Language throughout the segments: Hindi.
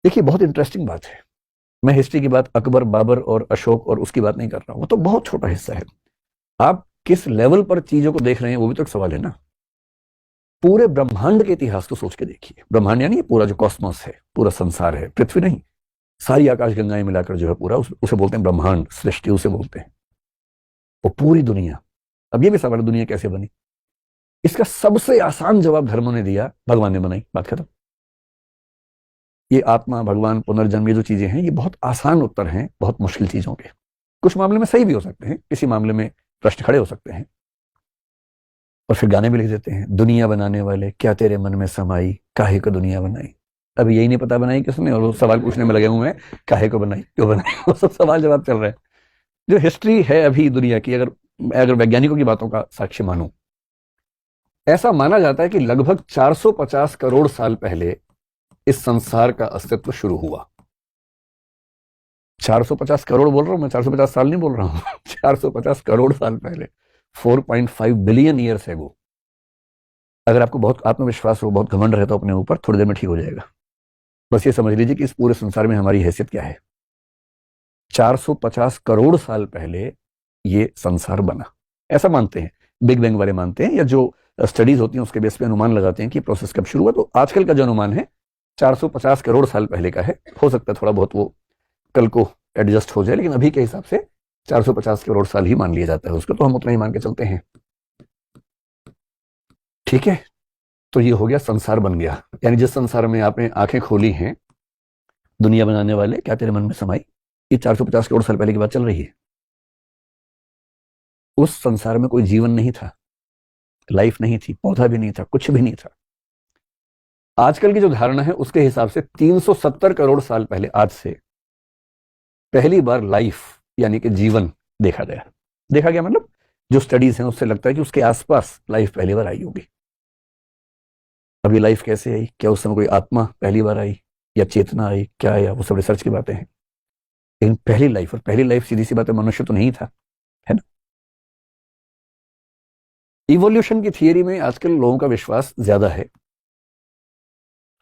देखिए, बहुत इंटरेस्टिंग बात है। मैं हिस्ट्री की बात अकबर, बाबर और अशोक और उसकी बात नहीं कर रहा हूं, वो तो बहुत छोटा हिस्सा है। आप किस लेवल पर चीजों को देख रहे हैं वो भी तो एक सवाल है ना। पूरे ब्रह्मांड के इतिहास को सोच के देखिए। ब्रह्मांड यानी ये पूरा जो कॉस्मोस है, पूरा संसार है, पृथ्वी नहीं, सारी आकाश गंगाएं मिलाकर जो है पूरा, उसे बोलते हैं ब्रह्मांड, सृष्टि उसे बोलते हैं। वो पूरी दुनिया। अब ये भी सवाल है, दुनिया कैसे बनी? इसका सबसे आसान जवाब धर्मों ने दिया, भगवान ने बनाई, बात खत्म। ये आत्मा, भगवान, पुनर्जन्म, ये जो चीजें हैं, ये बहुत आसान उत्तर हैं बहुत मुश्किल चीजों के। कुछ मामले में सही भी हो सकते हैं, किसी मामले में प्रश्न खड़े हो सकते हैं। और फिर गाने भी लिख देते हैं, दुनिया बनाने वाले क्या तेरे मन में समाई, काहे को दुनिया बनाई। अभी यही नहीं पता बनाई किसने, और वो सवाल पूछने में लगे हुए हैं, काहे को बनाई, क्यों बनाई, वो सब सवाल जवाब चल रहे हैं। जो हिस्ट्री है अभी दुनिया की, अगर अगर वैज्ञानिकों की बातों का साक्ष्य मानूं, ऐसा माना जाता है कि लगभग 450 करोड़ साल पहले इस संसार का अस्तित्व शुरू हुआ। 450 करोड़ बोल रहा हूं मैं, 450 साल नहीं बोल रहा हूं। 450 करोड़ साल पहले, 4.5 बिलियन ईयर्स एगो। अगर आपको बहुत आत्मविश्वास हो, बहुत घमंड रहता हो अपने ऊपर, थोड़ी देर में ठीक हो जाएगा। बस ये समझ लीजिए कि इस पूरे संसार में हमारी हैसियत क्या है। 450 करोड़ साल पहले ये संसार बना, ऐसा मानते हैं। बिग बैंग वाले मानते हैं, या जो स्टडीज होती हैं उसके बेस पे अनुमान लगाते हैं कि प्रोसेस कब शुरू हुआ। तो आजकल का जो अनुमान है 450 करोड़ साल पहले का है। हो सकता है थोड़ा बहुत वो कल को एडजस्ट हो जाए, लेकिन अभी के हिसाब से 450 करोड़ साल ही मान लिया जाता है उसको, तो हम उतना ही मान के चलते हैं। ठीक है, तो ये हो गया, संसार बन गया। यानी जिस संसार में आपने आंखें खोली हैं, दुनिया बनाने वाले क्या तेरे मन में समाई, ये 450 करोड़ साल पहले की बात चल रही है। उस संसार में कोई जीवन नहीं था, लाइफ नहीं थी, पौधा भी नहीं था, कुछ भी नहीं था। आजकल की जो धारणा है उसके हिसाब से 370 करोड़ साल पहले, आज से पहली बार लाइफ यानी कि जीवन देखा गया। देखा गया मतलब जो स्टडीज हैं उससे लगता है कि उसके आसपास लाइफ पहली बार आई होगी। अभी लाइफ कैसे आई, क्या उस समय कोई आत्मा पहली बार आई, या चेतना आई, क्या आया, वो सब रिसर्च की बातें हैं। लेकिन पहली लाइफ, और पहली लाइफ सीधी सी बात है मनुष्य तो नहीं था, है ना। इवोल्यूशन की थियरी में आजकल लोगों का विश्वास ज्यादा है।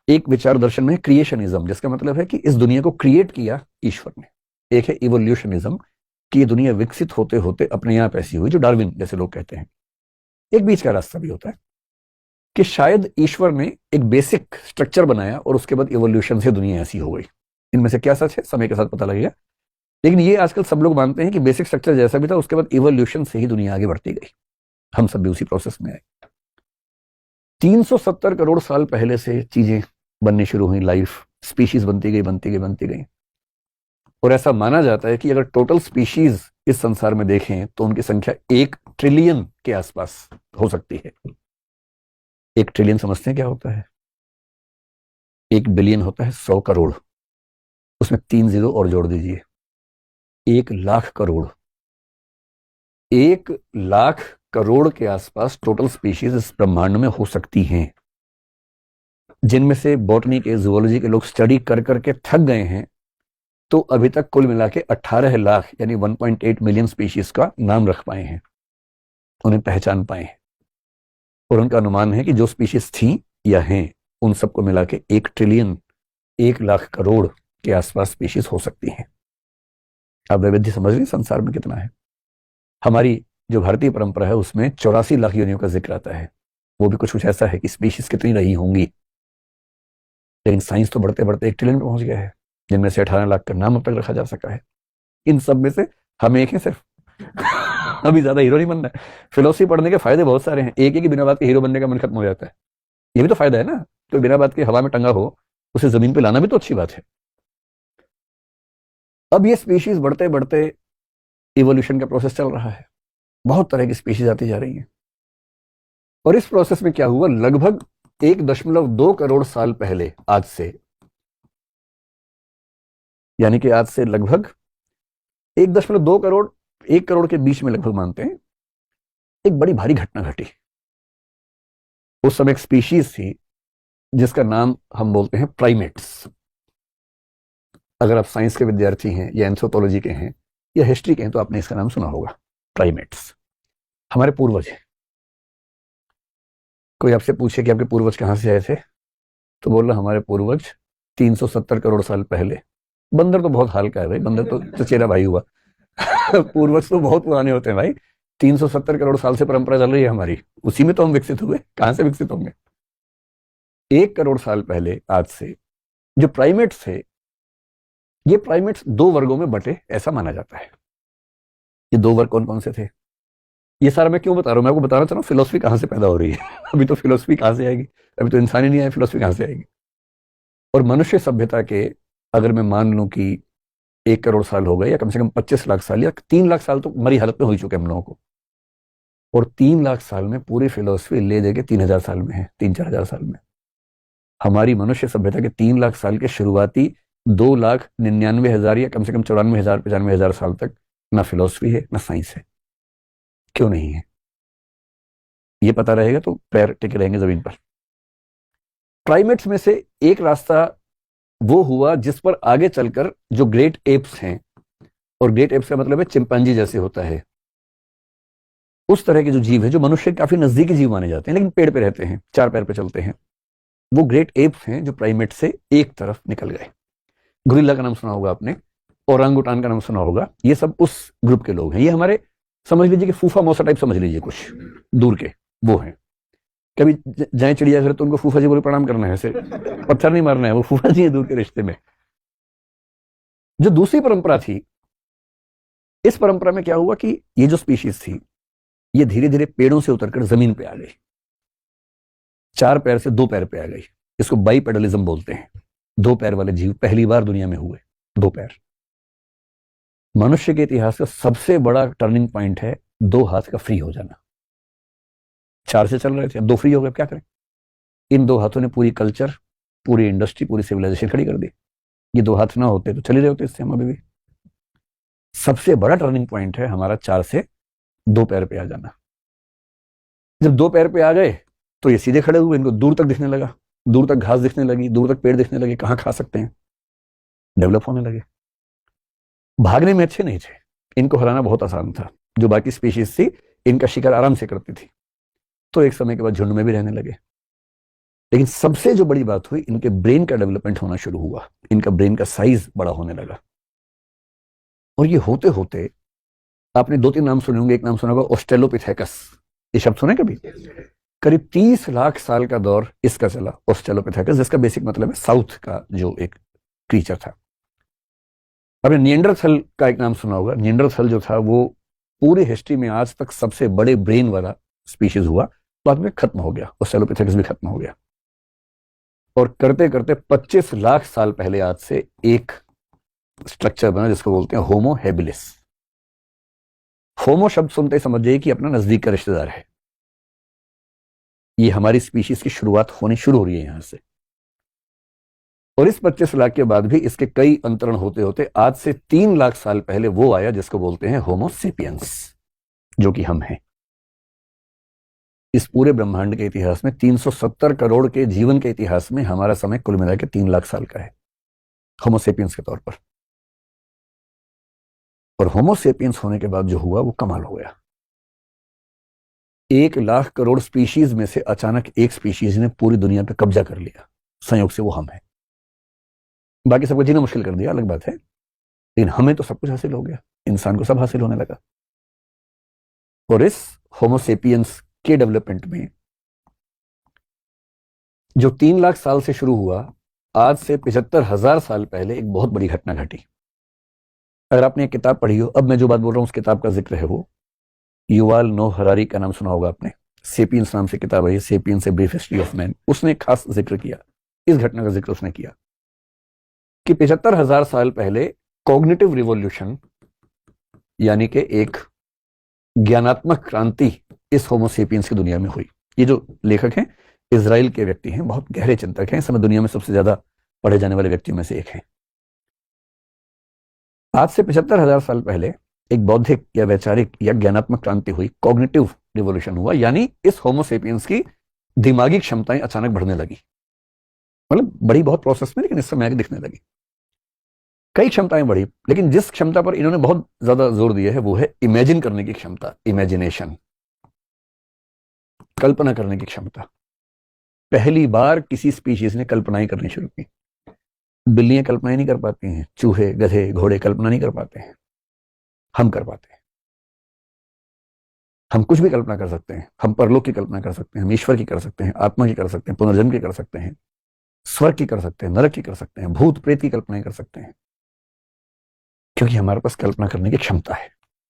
एक विचार दर्शन में क्रिएशनिज्म, जिसका मतलब है कि इस दुनिया को क्रिएट किया ईश्वर ने। एक है इवोल्यूशनिज्म, कि ये दुनिया विकसित होते होते अपने आप ऐसी हुई, जो डार्विन जैसे लोग कहते हैं। एक बीच का रास्ता भी होता है कि शायद ईश्वर ने एक बेसिक स्ट्रक्चर बनाया और उसके बाद इवोल्यूशन से दुनिया ऐसी हो गई। इनमें से क्या सच है समय के साथ पता लगेगा, लेकिन ये आजकल सब लोग मानते हैं कि बेसिक स्ट्रक्चर जैसा भी था, उसके बाद इवोल्यूशन से ही दुनिया आगे बढ़ती गई। हम सब भी उसी प्रोसेस में आए। 370 करोड़ साल पहले से चीजें बननी शुरू हुई, लाइफ, स्पीशीज बनती गई, बनती गई, बनती गई। और ऐसा माना जाता है कि अगर टोटल स्पीशीज इस संसार में देखें तो उनकी संख्या 1 ट्रिलियन के आसपास हो सकती है। 1 ट्रिलियन समझते हैं क्या होता है? 1 बिलियन होता है 100 करोड़, उसमें 3 जीरो और जोड़ दीजिए, 1 लाख करोड़। 1 लाख करोड़ के आसपास टोटल स्पीशीज इस ब्रह्मांड में हो सकती हैं, जिनमें से बॉटनी के, जूलॉजी के लोग स्टडी कर करके थक गए हैं। तो अभी तक कुल मिला के 18 लाख यानी 1.8 मिलियन स्पीशीज का नाम रख पाए हैं, उन्हें पहचान पाए हैं। और उनका अनुमान है कि जो स्पीशीज थी या हैं, उन सबको मिला के 1 ट्रिलियन, 1 लाख करोड़ के आसपास स्पीशीज हो सकती हैं। आप वैविध्य समझ रहे संसार में कितना है। हमारी जो भारतीय परंपरा है उसमें 84 लाख योनियों का जिक्र आता है। वो भी कुछ कुछ ऐसा है कि स्पीशीज कितनी रही होंगी। लेकिन साइंस तो बढ़ते बढ़ते 1 ट्रिलियन में पहुंच गया है, जिनमें से 18 लाख का नाम अब तक रखा जा सका है। इन सब में से हम एक हैं सिर्फ। अभी ज्यादा हीरो नहीं बनना है। फिलोसफी पढ़ने के फायदे बहुत सारे हैं। एक ही बिना बात के हीरो बनने का मन खत्म हो जाता है। ये भी तो फायदा है ना, तो बिना बात के हवा में टंगा हो, उसे जमीन पे लाना भी तो अच्छी बात है। अब ये स्पीशीज बढ़ते बढ़ते इवोल्यूशन का प्रोसेस चल रहा है। बहुत तरह की स्पीशीज आती जा रही हैं। और इस प्रोसेस में क्या हुआ, लगभग 1.2 करोड़ साल पहले, आज से, यानी कि आज से लगभग 1.2 करोड़, 1 करोड़ के बीच में लगभग मानते हैं, एक बड़ी भारी घटना घटी। उस समय एक स्पीशीज थी जिसका नाम हम बोलते हैं प्राइमेट्स। अगर आप साइंस के विद्यार्थी हैं, या एंथ्रोपोलॉजी के हैं, या हिस्ट्री के हैं, तो आपने इसका नाम सुना होगा, प्राइमेट्स। हमारे पूर्वज हैं। कोई आपसे पूछे कि आपके पूर्वज कहां से आए थे, तो बोल रहा हमारे पूर्वज 370 करोड़ साल पहले। बंदर तो बहुत हाल का है भाई, बंदर तो चचेरा भाई हुआ। पूर्वज तो बहुत पुराने होते हैं भाई। 370 करोड़ साल से परंपरा चल रही है हमारी, उसी में तो हम विकसित हुए, कहां से विकसित होंगे। 1 करोड़ साल पहले आज से जो प्राइमेट्स थे, ये प्राइमेट्स 2 वर्गों में बटे ऐसा माना जाता है। ये 2 वर्ग कौन कौन से थे, ये सारा मैं क्यों बता रहा हूं, मैं आपको बताना चाह रहा हूं फिलोसफी कहां से पैदा हो रही है। अभी तो फिलोसफी कहां से आएगी, अभी तो इंसान ही नहीं आया, फिलोसफी कहां से आएगी। और मनुष्य सभ्यता के, अगर मैं मान लूं कि 1 करोड़ साल हो गए, या कम से कम 25 लाख साल या 3 लाख साल तो मरी हालत में हो ही चुके हम लोगों को, और 3 लाख साल में पूरी फिलोसफी ले दे के 3,000 साल में है, 3-4 हजार साल में। हमारी मनुष्य सभ्यता के 3 लाख साल के शुरुआती 2,99,000 या कम से कम 94,000-95,000 साल तक ना फिलोसफी है ना साइंस है। क्यों नहीं है, ये पता रहेगा तो पैर टिके रहेंगे जमीन पर। प्राइमेट्स में से एक रास्ता वो हुआ जिस पर आगे चलकर जो ग्रेट एप्स हैं, और ग्रेट एप्स का मतलब है चिंपांजी जैसे होता है, उस तरह के जो जीव है जो मनुष्य के काफी नजदीकी जीव माने जाते हैं, लेकिन पेड़ पे रहते हैं, 4 पैर पे चलते हैं, वो ग्रेट एप्स हैं जो प्राइमेट से एक तरफ निकल गए। गुरिल्ला का नाम सुना होगा आपने, ओरांगुटान का नाम सुना होगा, ये सब उस ग्रुप के लोग हैं। ये हमारे, समझ लीजिए कि फूफा मौसा टाइप समझ लीजिए, कुछ दूर के वो हैं। कभी जाए चिड़ियाघर तो उनको फूफा जी बोले प्रणाम करना है, ऐसे पत्थर नहीं मारना है, वो फूफा जी है दूर के रिश्ते में। जो दूसरी परंपरा थी, इस परंपरा में क्या हुआ कि ये जो स्पीशीज थी, ये धीरे धीरे पेड़ों से उतरकर जमीन पे आ गई, 4 पैर से 2 पैर पे आ गई। इसको बाइपेडलिज्म बोलते हैं। 2 पैर वाले जीव पहली बार दुनिया में हुए, 2 पैर। मनुष्य के इतिहास का सबसे बड़ा टर्निंग पॉइंट है 2 हाथ का फ्री हो जाना। 4 से चल रहे थे, अब 2 फ्री हो गए, क्या करें। इन 2 हाथों ने पूरी कल्चर, पूरी इंडस्ट्री, पूरी सिविलाइजेशन खड़ी कर दी। ये 2 हाथ ना होते तो चले रहे होते इससे हम अभी भी। सबसे बड़ा टर्निंग पॉइंट है हमारा 4 से 2 पैर पे आ जाना। जब 2 पैर पे आ गए तो ये सीधे खड़े हुए, इनको दूर तक दिखने लगा, दूर तक घास दिखने लगी, दूर तक पेड़ दिखने लगे, कहाँ खा सकते हैं, डेवलप होने लगे। भागने में अच्छे नहीं थे, इनको हराना बहुत आसान था। जो बाकी स्पीशीज थी इनका शिकार आराम से करती थी, तो एक समय के बाद झुंड में भी रहने लगे। लेकिन सबसे जो बड़ी बात हुई, इनके ब्रेन का डेवलपमेंट होना शुरू हुआ, इनका ब्रेन का साइज बड़ा होने लगा। और ये होते होते, आपने 2-3 नाम सुने होंगे। एक नाम सुना होगा ऑस्ट्रेलोपिथेकस, ये शब्द सुने कभी? करीब 30 लाख साल का दौर इसका चला, ऑस्ट्रेलोपिथेकस, जिसका बेसिक मतलब है साउथ का जो एक क्रीचर था। आपने निएंडरथल का एक नाम सुना होगा। निएंडरथल जो था वो पूरी हिस्ट्री में आज तक सबसे बड़े ब्रेन वाला स्पीशीज हुआ, बाद में खत्म हो गया, ऑस्ट्रेलोपिथेकस भी खत्म हो गया। और करते करते 25 लाख साल पहले आज से एक स्ट्रक्चर बना जिसको बोलते हैं होमो हेबिलिस। होमो शब्द सुनते ही समझ जाइए कि अपना नजदीक का रिश्तेदार है। ये हमारी स्पीशीज की शुरुआत होनी शुरू हो रही है यहां से। और इस 25 लाख के बाद भी इसके कई अंतरण होते होते आज से 3 लाख साल पहले वो आया जिसको बोलते हैं होमो सेपियंस, जो कि हम हैं। इस पूरे ब्रह्मांड के इतिहास में 370 करोड़ के जीवन के इतिहास में हमारा समय कुल मिला के 3 लाख साल का है होमो सेपियंस के तौर पर। और होमो सेपियंस होने के बाद जो हुआ वो कमाल हो गया। 1 लाख करोड़ स्पीशीज में से अचानक एक स्पीशीज ने पूरी दुनिया पे कब्जा कर लिया, संयोग से वो हम हैं। बाकी सबको जीना मुश्किल कर दिया, अलग बात है, लेकिन हमें तो सब कुछ हासिल हो गया, इंसान को सब हासिल होने लगा। और इस होमो सेपियंस के डेवलपमेंट में जो 3 लाख साल से शुरू हुआ, आज से 75,000 साल पहले एक बहुत बड़ी घटना घटी। अगर आपने एक किताब पढ़ी हो, अब मैं जो बात बोल रहा हूं उस किताब का जिक्र है, वो युवाल नोह हरारी का नाम सुना होगा आपने। सेपियंस नाम से किताब है, sapiens a brief history of man. उसने खास जिक्र किया, इस घटना का जिक्र उसने किया कि 75,000 साल पहले कॉग्निटिव रिवॉल्यूशन, यानी कि एक ज्ञानात्मक क्रांति इस होमो सेपियंस की दुनिया में हुई। ये जो लेखक हैं इजराइल के व्यक्ति हैं, बहुत गहरे चिंतक हैं, इस समय दुनिया में सबसे ज्यादा पढ़े जाने वाले व्यक्तियों में से एक हैं। आज से 75,000 साल पहले एक बौद्धिक या वैचारिक या ज्ञानात्मक क्रांति हुई, कॉग्निटिव रिवॉल्यूशन हुआ, यानी इस होमो सेपियंस की दिमागी क्षमताएं अचानक बढ़ने लगी। मतलब बड़ी बहुत प्रोसेस में, लेकिन इस समय आगे दिखने लगी। कई क्षमताएं बढ़ी, लेकिन जिस क्षमता पर इन्होंने बहुत ज्यादा जोर दिया है वो है इमेजिन करने की क्षमता, इमेजिनेशन, कल्पना करने की क्षमता। पहली बार किसी स्पीशीज ने कल्पनाएं करनी शुरू की। बिल्लियां कल्पना ही नहीं कर पाती हैं, चूहे गधे घोड़े कल्पना नहीं कर पाते हैं, हम कर पाते हैं। हम कुछ भी कल्पना कर सकते हैं, हम परलोक की कल्पना कर सकते हैं, हम ईश्वर की कर सकते हैं, आत्मा की कर सकते हैं, पुनर्जन्म की कर सकते हैं, स्वर्ग की कर सकते हैं, नरक की कर सकते हैं, भूत प्रेत की कल्पना कर सकते हैं, क्योंकि हमारे पास कल्पना करने की क्षमता है।